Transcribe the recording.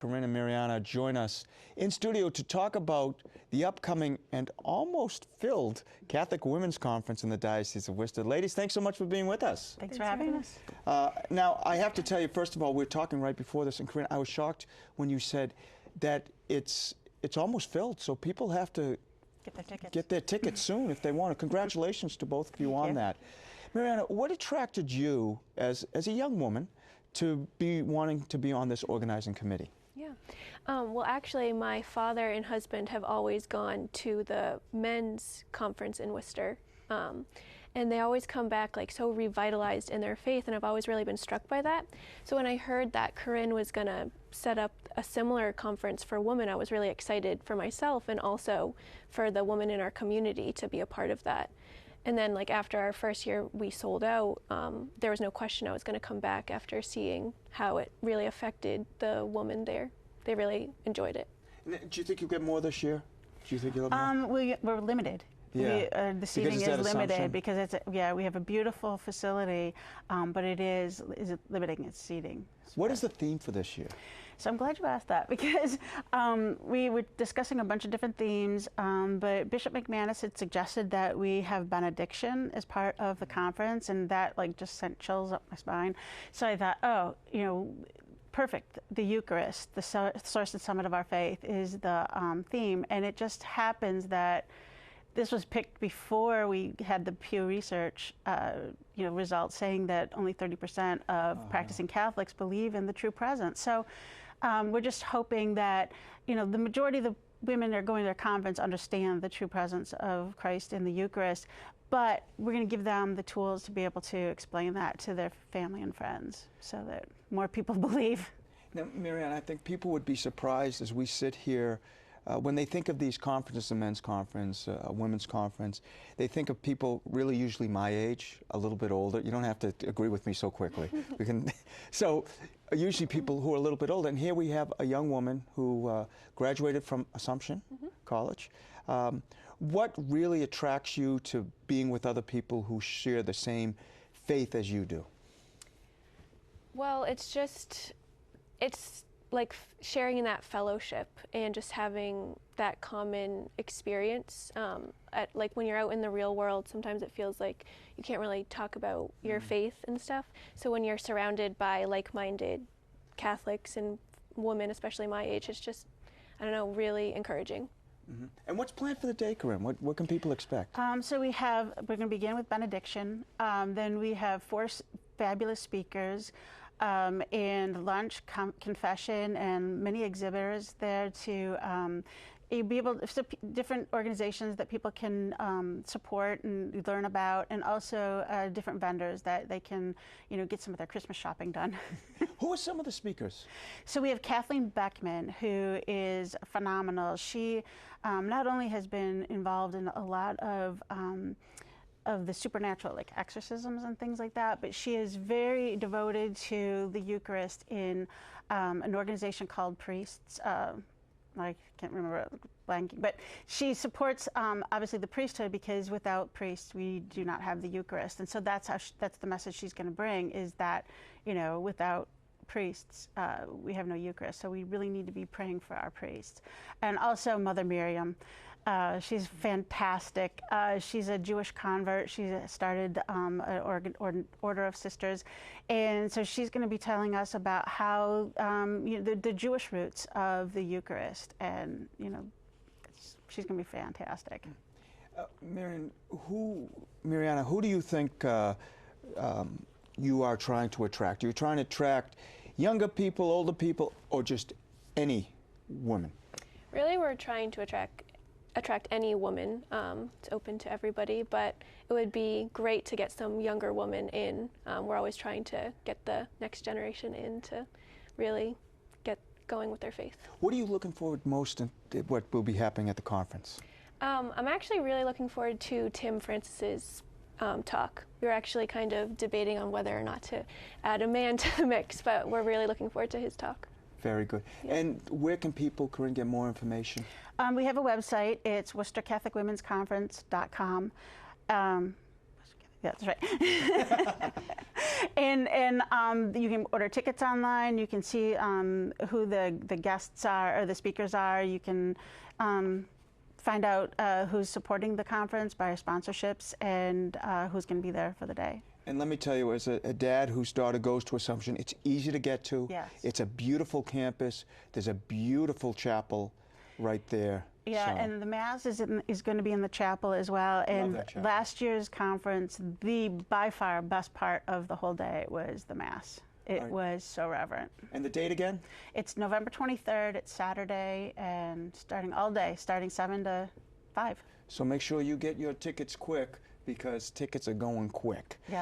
Corinn and Marianna join us in studio to talk about the upcoming and almost filled Catholic Women's Conference in the Diocese of Worcester. Ladies, thanks so much for being with us. Thanks for having us. Now, I have to tell you, first of all, we were talking right before this, and Corinn, I was shocked when you said that it's almost filled, so people have to get their tickets soon if they want to. Congratulations to both of you on that. Marianna, what attracted you as a young woman to be wanting to be on this organizing committee? Yeah. Well, actually, my father and husband have always gone to the men's conference in Worcester, and they always come back like so revitalized in their faith, and I've always really been struck by that. So when I heard that Corinn was going to set up a similar conference for women, I was really excited for myself and also for the women in our community to be a part of that. And then, like, after our first year we sold out, there was no question I was going to come back after seeing how it really affected the woman there. They really enjoyed it. Do you think you'll get more this year? Do you think you'll have more? We're limited. Yeah. The seating is limited because it's we have a beautiful facility, but it is limiting its seating. What is the theme for this year? So I'm glad you asked that because we were discussing a bunch of different themes, but Bishop McManus had suggested that we have benediction as part of the conference, and that like just sent chills up my spine. So I thought, oh, you know, perfect. The Eucharist, the source and summit of our faith, is the theme, and it just happens that this was picked before we had the Pew Research results saying that only 30% of practicing Catholics believe in the true presence. So we're just hoping that the majority of the women that are going to their conference understand the true presence of Christ in the Eucharist, but we're going to give them the tools to be able to explain that to their family and friends so that more people believe. Now, Marianna, I think people would be surprised as we sit here when they think of these conferences, a men's conference, a women's conference, they think of people really usually my age, a little bit older. You don't have to agree with me so quickly. So usually people who are a little bit older. And here we have a young woman who graduated from Assumption College. What really attracts you to being with other people who share the same faith as you do? Well, it's like sharing in that fellowship and just having that common experience. Like when you're out in the real world, sometimes it feels like you can't really talk about your faith and stuff. So when you're surrounded by like-minded Catholics and women, especially my age, it's just, I don't know, really encouraging. And what's planned for the day, Corinn? What can people expect? So we're going to begin with benediction. Then we have 4 fabulous speakers. And lunch, confession, and many exhibitors there to be able to, different organizations that people can support and learn about, and also different vendors that they can, get some of their Christmas shopping done. Who are some of the speakers? So we have Kathleen Beckman, who is phenomenal. She not only has been involved in a lot of the supernatural, like exorcisms and things like that, but she is very devoted to the Eucharist in an organization called Priests. I can't remember blanking, but she supports obviously the priesthood, because without priests we do not have the Eucharist, and so that's how that's the message she's going to bring, is that without priests we have no Eucharist, so we really need to be praying for our priests. And also Mother Miriam. She's fantastic. She's a Jewish convert. She started an order of sisters, and so she's going to be telling us about how the Jewish roots of the Eucharist, and she's going to be fantastic. Marianna, who do you think you are trying to attract? Are you trying to attract younger people, older people, or just any woman? Really, we're trying to attract any woman. It's open to everybody, but it would be great to get some younger women in. We're always trying to get the next generation in to really get going with their faith. What are you looking forward most to what will be happening at the conference? I'm actually really looking forward to Tim Francis's talk. We were actually kind of debating on whether or not to add a man to the mix, but we're really looking forward to his talk. Very good. Yeah. And where can people, Corinn, get more information? We have a website. It's WorcesterCatholicWomen'sConference.com. Yeah, that's right. and you can order tickets online. You can see who the guests are or the speakers are. You can find out who's supporting the conference by our sponsorships and who's going to be there for the day. And let me tell you, as a dad whose daughter goes to Assumption, it's easy to get to. Yes. It's a beautiful campus. There's a beautiful chapel right there. Yeah, So, and the Mass is going to be in the chapel as well. And that chapel. last year's conference, the by far best part of the whole day was the Mass. It was so reverent. And the date again? It's November 23rd. It's Saturday, and starting all day, starting 7 to 5. So make sure you get your tickets quick, because tickets are going quick. Yeah.